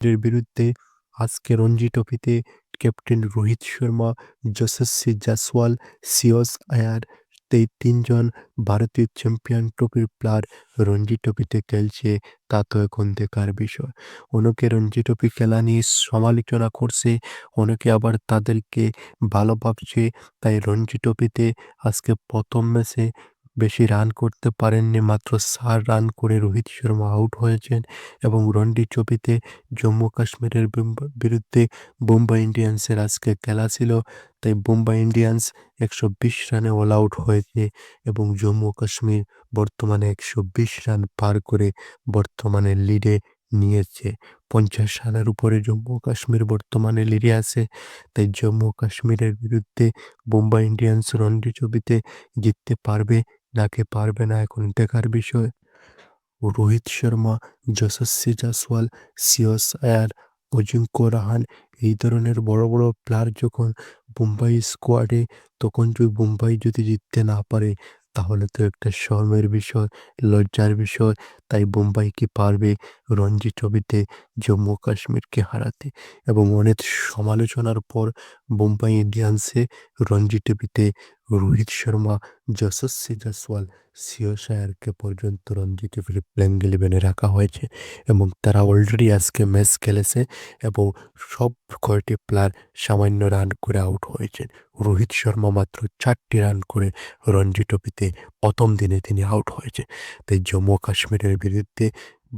এর বিরুদ্ধে আজকে রঞ্জি ট্রফিতে ক্যাপ্টেন রোহিত শর্মা, যশস্বী জাসওয়াল, শ্রেয়স আয়ার এই ৩ জন ভারতীয় চ্যাম্পিয়ন ট্রফির প্লেয়ার রঞ্জি ট্রফিতে খেলছে, তা তো এখন দেখার বিষয়। অনেকে রঞ্জি ট্রফি খেলা নিয়ে সমালোচনা করছে, অনেকে আবার তাদেরকে ভালো ভাবছে। তাই রঞ্জি ট্রফিতে আজকে ১ম ম্যাচে বেশি রান করতে পারেননি। মাত্র ৪ রান করে রোহিত শর্মা আউট হয়েছেন এবং রঞ্জি ট্রফিতে জম্মু কাশ্মীরের বিরুদ্ধে মুম্বাই ইন্ডিয়ান্সের আজকে খেলা ছিল। তাই মুম্বাই ইন্ডিয়ান্স ১২০ রানে অল আউট হয়েছে এবং জম্মু কাশ্মীর বর্তমানে ১২০ রান পার করে বর্তমানে লিডে নিয়েছে। ৫০ রানের উপরে জম্মু কাশ্মীর বর্তমানে লিডে আছে। তাই জম্মু কাশ্মীরের বিরুদ্ধে মুম্বাই ইন্ডিয়ান্স রঞ্জি ট্রফিতে জিততে পারবে নাকি পারবে না এখন দেখার বিষয়। রোহিত শর্মা, যশস্বী জাসওয়াল, শ্রেয়স আয়ার, অজিঙ্ক্য রাহানে এই ধরনের বড়, বড় প্লেয়ার যখন মুম্বাই স্কোয়াডে, তখন মুম্বাই যদি জিততে না পারে তাহলে তো একটা শরমের বিষয়, লজ্জার বিষয়। তাই মুম্বাই কি পারবে রঞ্জি ট্রফিতে জম্মু কাশ্মীরকে হারাতে? এবং অনেক সমালোচনার পর মুম্বাই ইন্ডিয়ান্সে রঞ্জি ট্রফিতে রোহিত শর্মা, যশস্বী জাসওয়াল, শ্রেয়স আয়ারকে পর্যন্ত রঞ্জি ট্রফির প্লেইং 11 এ রাখা হয়েছে এবং তারা অলরেডি আজকে ম্যাচ খেলেছে এবং সব কয়টি প্লেয়ার সামান্য রান করে আউট হয়েছেন। রোহিত শর্মা মাত্র ৪টি রান করে রঞ্জি ট্রফিতে ১ম দিনে তিনি আউট হয়েছে। তাই জম্মু কাশ্মীরের বিরুদ্ধে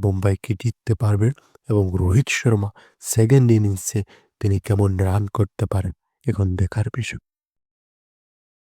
মুম্বাই কি জিততে পারবে এবং রোহিত শর্মা সেকেন্ড ইনিংসে তিনি কেমন রান করতে পারেন এখন দেখার বিষয়।